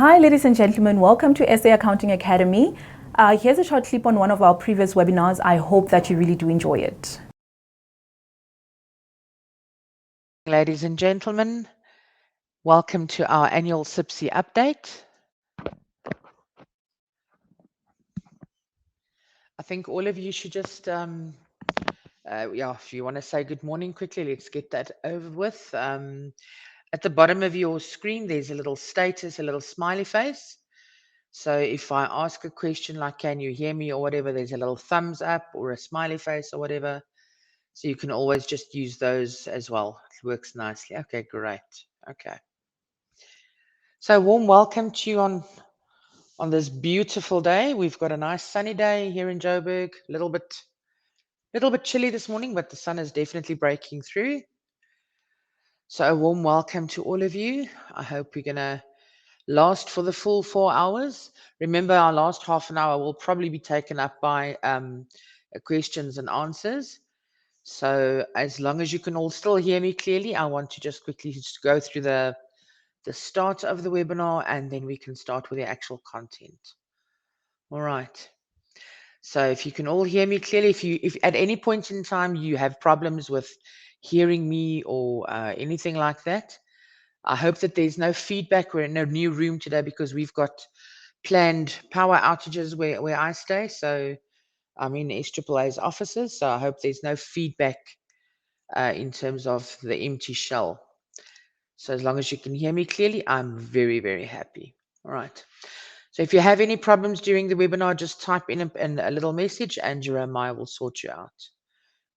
Hi, ladies and gentlemen. Welcome to SA Accounting Academy. Here's a short clip on one of our previous webinars. I hope that you really do enjoy it. Ladies and gentlemen, welcome to our annual CIPC update. I think all of you should just, if you want to say good morning quickly, let's get that over with. At the bottom of your screen, there's a little status, a little smiley face. So if I ask a question like, can you hear me or whatever, there's a little thumbs up or a smiley face or whatever. So you can always just use those as well. It works nicely. Okay, great. Okay. So warm welcome to you on this beautiful day. We've got a nice sunny day here in Joburg. A little bit chilly this morning, but the sun is definitely breaking through. So a warm welcome to all of you. I hope we're gonna last for the full 4 hours. Remember, our last half an hour will probably be taken up by questions and answers. So as long as you can all still hear me clearly, I want to just quickly just go through the start of the webinar, and then we can start with the actual content. All right. So if you can all hear me clearly, if at any point in time you have problems with hearing me or anything like that, I hope that there's no feedback. We're in a new room today because we've got planned power outages where I stay. So I'm in SAAA's offices. So I hope there's no feedback in terms of the empty shell. So as long as you can hear me clearly, I'm very, very happy. All right. So if you have any problems during the webinar, just type in a little message and Jeremiah will sort you out.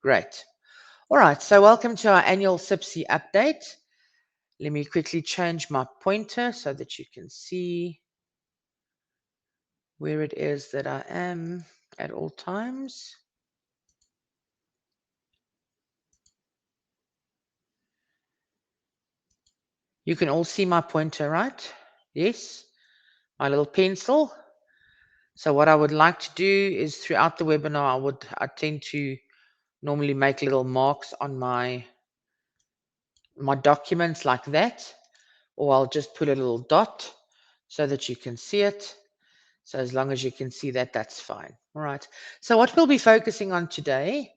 Great. All right. So welcome to our annual CIPC update. Let me quickly change my pointer so that you can see where it is that I am at all times. You can all see my pointer, right? Yes. My little pencil. So what I would like to do is throughout the webinar, I tend to normally make little marks on my documents like that, or I'll just put a little dot so that you can see it. So as long as you can see that, that's fine. All right. So what we'll be focusing on today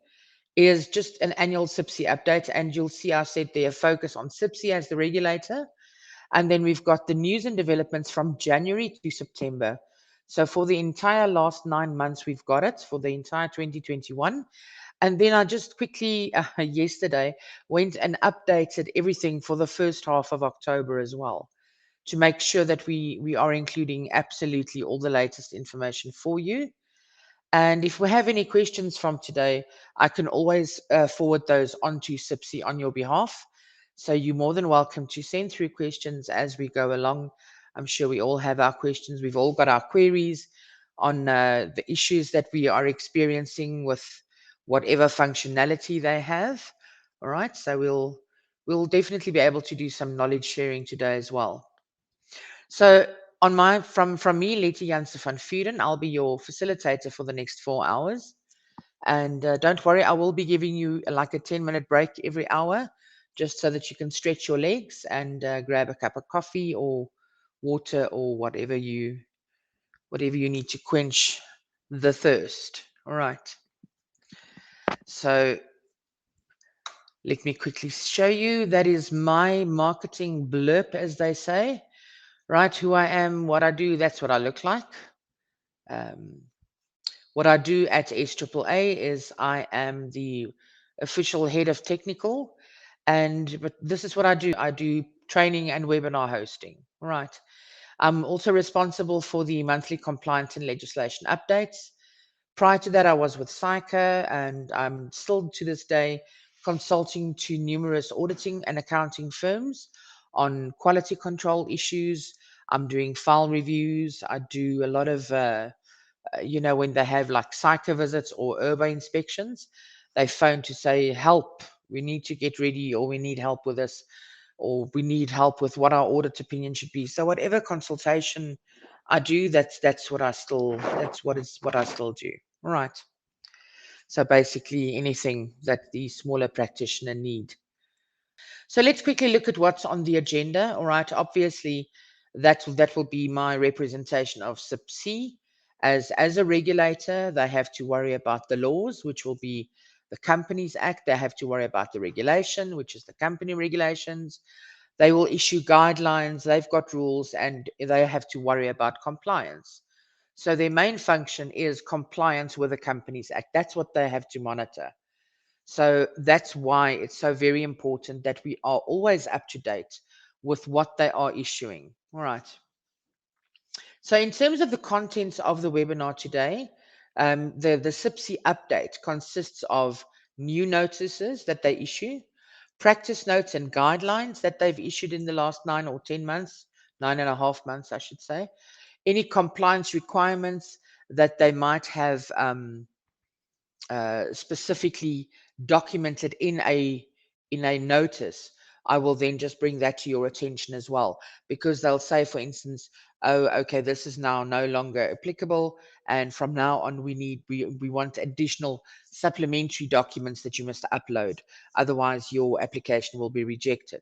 is just an annual CIPC update, and you'll see I said there, focus on CIPC as the regulator. And then we've got the news and developments from January to September. So for the entire last 9 months, we've got it for the entire 2021. And then I just quickly, yesterday, went and updated everything for the first half of October as well, to make sure that we are including absolutely all the latest information for you. And if we have any questions from today, I can always forward those onto CIPC on your behalf. So you're more than welcome to send through questions as we go along. I'm sure we all have our questions. We've all got our queries on the issues that we are experiencing with whatever functionality they have. All right, so we'll definitely be able to do some knowledge sharing today as well. So on my from me, Lettie Janse van Vuuren, I'll be your facilitator for the next 4 hours. And don't worry, I will be giving you like a 10-minute break every hour, just so that you can stretch your legs and grab a cup of coffee or water or whatever you need to quench the thirst. All right. So let me quickly show you. That is my marketing blurb, as they say. Right, who I am, what I do, that's what I look like. What I do at SAAA is I am the official head of technical, but this is what I do. I do training and webinar hosting. Right. I'm also responsible for the monthly compliance and legislation updates. Prior to that, I was with SAICA, and I'm still to this day consulting to numerous auditing and accounting firms on quality control issues. I'm doing file reviews. I do a lot of when they have like psycho visits or urban inspections, they phone to say, help, we need to get ready, or we need help with this, or we need help with what our audit opinion should be. So whatever consultation I do, that's what I still do. All right. So basically anything that the smaller practitioner need. So let's quickly look at what's on the agenda. All right. Obviously, That will be my representation of CIPC. As a regulator, they have to worry about the laws, which will be the Companies Act. They have to worry about the regulation, which is the company regulations. They will issue guidelines, they've got rules, and they have to worry about compliance. So their main function is compliance with the Companies Act. That's what they have to monitor. So that's why it's so very important that we are always up to date with what they are issuing. All right. So in terms of the contents of the webinar today, the CIPC update consists of new notices that they issue, practice notes and guidelines that they've issued in the last 9 or 10 months, 9.5 months, I should say, any compliance requirements that they might have specifically documented in a notice. I will then just bring that to your attention as well, because they'll say, for instance, oh, okay, this is now no longer applicable, and from now on we want additional supplementary documents that you must upload, otherwise your application will be rejected.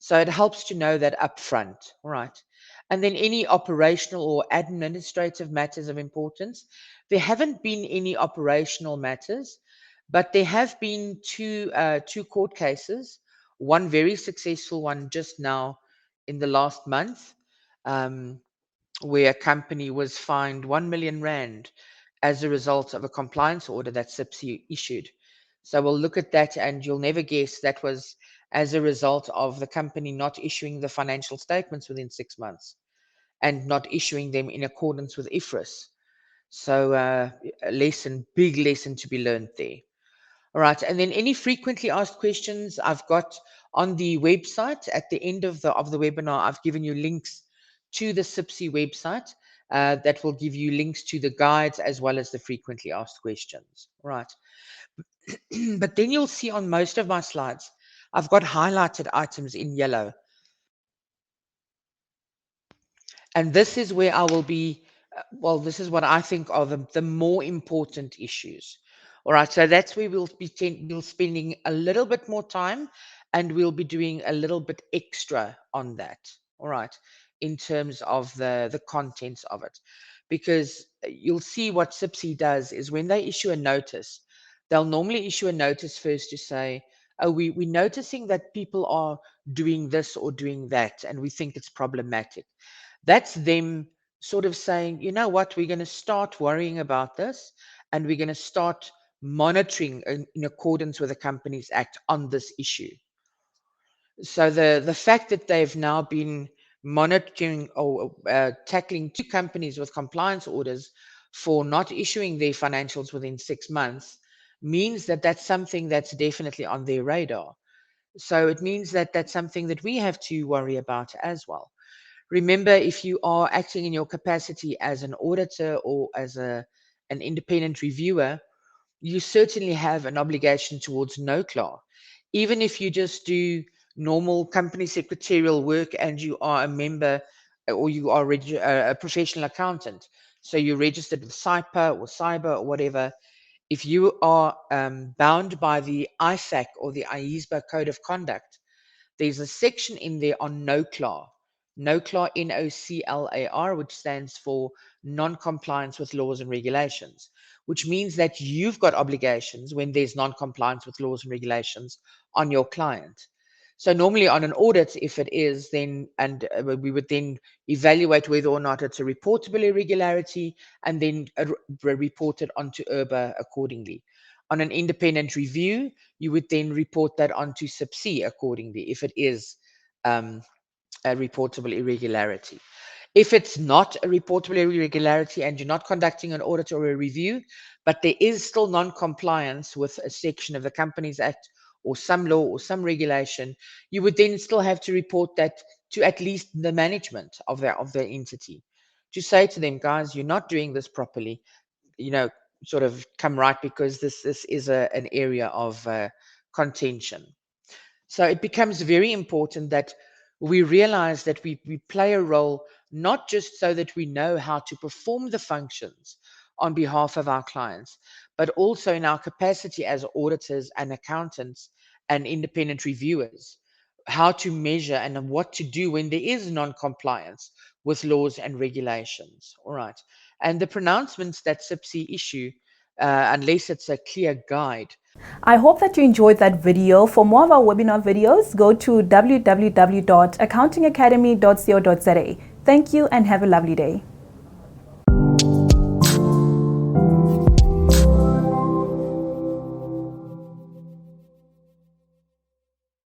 So it helps to know that upfront, all right? And then any operational or administrative matters of importance. There haven't been any operational matters, but there have been two court cases, one very successful one just now in the last month, um, where a company was fined 1 million rand as a result of a compliance order that CIPC issued. So we'll look at that, and you'll never guess that was as a result of the company not issuing the financial statements within 6 months and not issuing them in accordance with IFRS. So a lesson, big lesson to be learned there. All right, and then any frequently asked questions I've got on the website at the end of the webinar. I've given you links to the CIPC website that will give you links to the guides as well as the frequently asked questions. All right, but then you'll see on most of my slides, I've got highlighted items in yellow. And this is where I will be, well, this is what I think are the more important issues. All right, so that's where we'll spending a little bit more time, and we'll be doing a little bit extra on that. All right, in terms of the contents of it, because you'll see what CIPC does is when they issue a notice, they'll normally issue a notice first to say, oh, we're noticing that people are doing this or doing that, and we think it's problematic. That's them sort of saying, you know what, we're going to start worrying about this, and we're going to start monitoring in accordance with the Companies Act on this issue. So the fact that they've now been monitoring or tackling two companies with compliance orders for not issuing their financials within 6 months means that that's something that's definitely on their radar. So it means that that's something that we have to worry about as well. Remember, if you are acting in your capacity as an auditor or as an independent reviewer, you certainly have an obligation towards NOCLAR. Even if you just do normal company secretarial work and you are a member or you are a professional accountant, so you're registered with CIPA or CYBA or whatever, if you are bound by the IFAC or the IESBA Code of Conduct, there's a section in there on NOCLAR, NOCLAR, NOCLAR, which stands for non-compliance with laws and regulations, which means that you've got obligations when there's non-compliance with laws and regulations on your client. So normally on an audit, if it is, then we would then evaluate whether or not it's a reportable irregularity, and then report it onto IRBA accordingly. On an independent review, you would then report that onto CIPC accordingly if it is a reportable irregularity. If it's not a reportable irregularity and you're not conducting an audit or a review, but there is still non-compliance with a section of the Companies Act or some law or some regulation, you would then still have to report that to at least the management of the entity, to say to them, guys, you're not doing this properly, sort of come right, because this is an area of contention. So it becomes very important that we realize that we play a role, not just so that we know how to perform the functions on behalf of our clients, but also in our capacity as auditors and accountants and independent reviewers. how to measure and what to do when there is non-compliance with laws and regulations. All right. And the pronouncements that CIPC issue, unless it's a clear guide. I hope that you enjoyed that video. For more of our webinar videos, go to www.accountingacademy.co.za. Thank you and have a lovely day.